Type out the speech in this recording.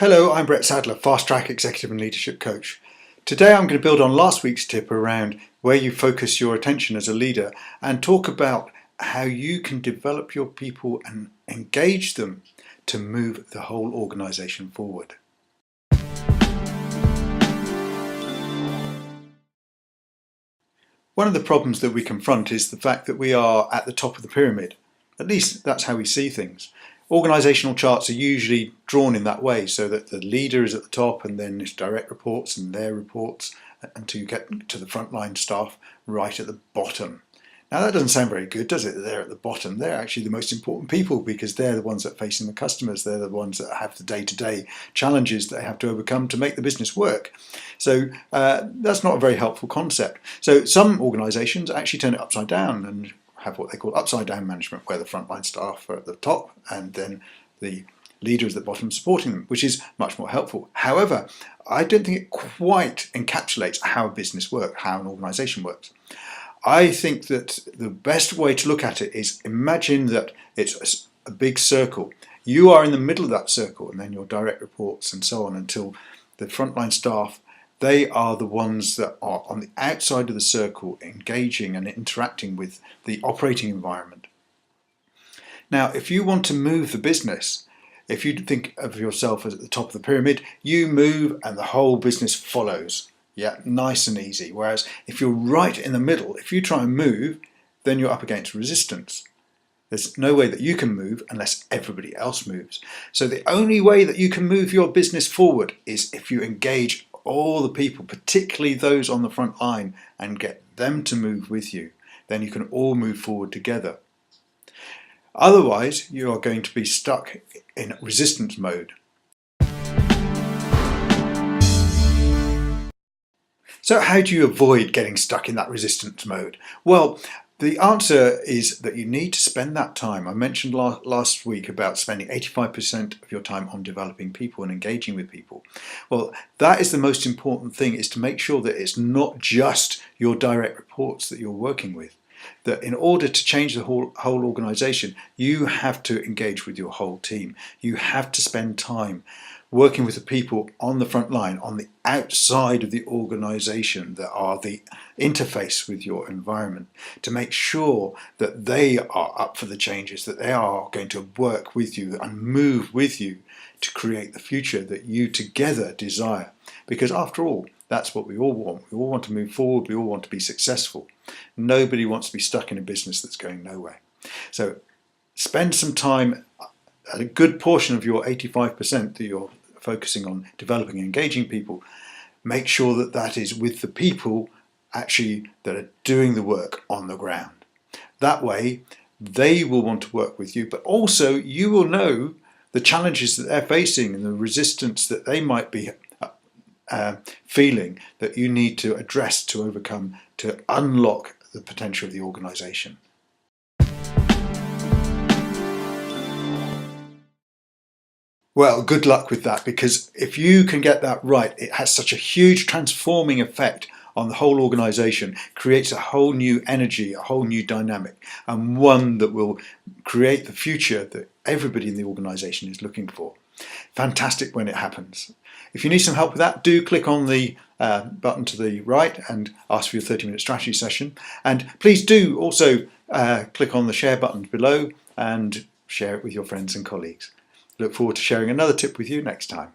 Hello, I'm Brett Sadler, Fast Track Executive and Leadership Coach. Today I'm going to build on last week's tip around where you focus your attention as a leader and talk about how you can develop your people and engage them to move the whole organisation forward. One of the problems that we confront is the fact that we are at the top of the pyramid. At least that's how we see things. Organisational charts are usually drawn in that way so that the leader is at the top and then his direct reports and their reports until you get to the frontline staff right at the bottom. Now that doesn't sound very good, does it? They're at the bottom. They're actually the most important people because they're the ones that are facing the customers. They're the ones that have the day-to-day challenges that they have to overcome to make the business work. So that's not a very helpful concept. So some organisations actually turn it upside down and have what they call upside down management, where the frontline staff are at the top and then the leader is at the bottom supporting them, which is much more helpful. However, I don't think it quite encapsulates how a business works, how an organisation works. I think that the best way to look at it is imagine that it's a big circle. You are in the middle of that circle and then your direct reports and so on until the frontline staff, they are the ones that are on the outside of the circle engaging and interacting with the operating environment. Now, if you want to move the business, if you think of yourself as at the top of the pyramid, you move and the whole business follows. Yeah, nice and easy. Whereas if you're right in the middle, if you try and move, then you're up against resistance. There's no way that you can move unless everybody else moves. So the only way that you can move your business forward is if you engage all the people, particularly those on the front line, and get them to move with you. Then you can all move forward together. Otherwise, you are going to be stuck in resistance mode. So how do you avoid getting stuck in that resistance mode? Well, the answer is that you need to spend that time. I mentioned last week about spending 85% of your time on developing people and engaging with people. Well, that is the most important thing, is to make sure that it's not just your direct reports that you're working with. That in order to change the whole organisation, you have to engage with your whole team. You have to spend time working with the people on the front line, on the outside of the organisation that are the interface with your environment, to make sure that they are up for the changes, that they are going to work with you and move with you to create the future that you together desire. Because after all, that's what we all want. We all want to move forward, we all want to be successful. Nobody wants to be stuck in a business that's going nowhere. So spend some time, a good portion of your 85% that you're focusing on developing and engaging people, make sure that that is with the people actually that are doing the work on the ground. That way they will want to work with you, but also you will know the challenges that they're facing and the resistance that they might be feeling that you need to address, to overcome, to unlock the potential of the organisation. Well, good luck with that, because if you can get that right, it has such a huge transforming effect on the whole organisation, creates a whole new energy, a whole new dynamic, and one that will create the future that everybody in the organisation is looking for. Fantastic when it happens. If you need some help with that, do click on the button to the right and ask for your 30-minute strategy session. And please do also click on the share button below and share it with your friends and colleagues. Look forward to sharing another tip with you next time.